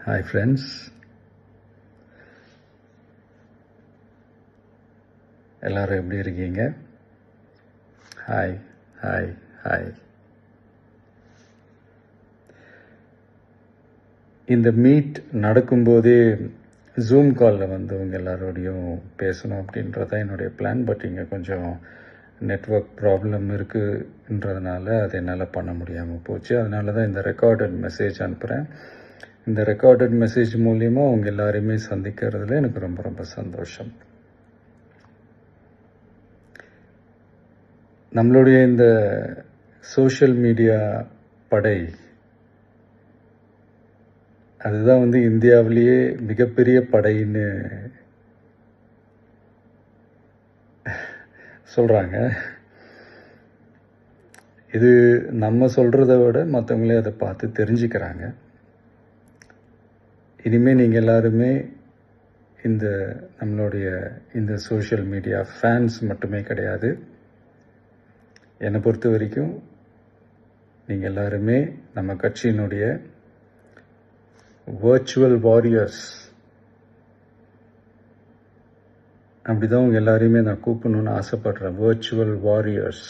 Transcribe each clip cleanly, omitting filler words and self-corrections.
Hi friends, எல்லோரும் எப்படி இருக்கீங்க? Hi hi hi. இந்த மீட் நடக்கும்போதே ஜூம் காலில் வந்து உங்கள் எல்லாரோடையும் பேசணும் அப்படின்றதான் என்னுடைய பிளான். பட் இங்கே கொஞ்சம் நெட்வொர்க் ப்ராப்ளம் இருக்குன்றதுனால அது என்னால் பண்ண முடியாமல் போச்சு. அதனால தான் இந்த ரெக்கார்டட் மெசேஜ் அனுப்புகிறேன். இந்த ரெக்கார்டட் மெசேஜ் மூலிமா அவங்க எல்லாரையுமே சந்திக்கிறதுல எனக்கு ரொம்ப ரொம்ப சந்தோஷம். நம்மளுடைய இந்த சோஷியல் மீடியா படை அதுதான் வந்து இந்தியாவிலேயே மிகப்பெரிய படைன்னு சொல்கிறாங்க. இது நம்ம சொல்கிறத விட மற்றவங்களே அதை பார்த்து தெரிஞ்சுக்கிறாங்க. இனிமேல் நீங்கள் எல்லாருமே இந்த நம்மளுடைய இந்த சோஷியல் மீடியா ஃபேன்ஸ் மட்டுமே கிடையாது. என்னை பொறுத்த வரைக்கும் நீங்கள் எல்லாருமே நம்ம கட்சியினுடைய வர்ச்சுவல் வாரியர்ஸ். அப்படிதான் உங்கள் எல்லாரையுமே நான் கூப்பிடணுன்னு ஆசைப்படுறேன். Virtual warriors.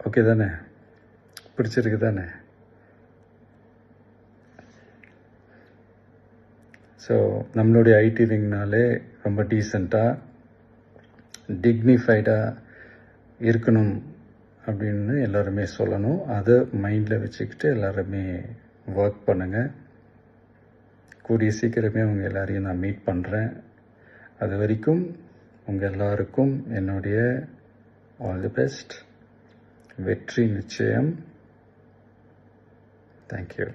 ஓகே தானே? பிடிச்சிருக்கு தானே? ஸோ நம்மளுடைய ஐடி விங்னாலே ரொம்ப டீசெண்டாக டிக்னிஃபைடாக இருக்கணும் அப்படின்னு எல்லாருமே சொல்லணும். அதை மைண்டில் வச்சுக்கிட்டு எல்லாருமே ஒர்க் பண்ணுங்கள். கூடிய சீக்கிரமே அவங்க எல்லாரையும் நான் மீட் பண்ணுறேன். அது வரைக்கும் உங்கள் எல்லாருக்கும் என்னுடைய ஆல் தி பெஸ்ட். வெற்றி நிச்சயம். தேங்க்யூ.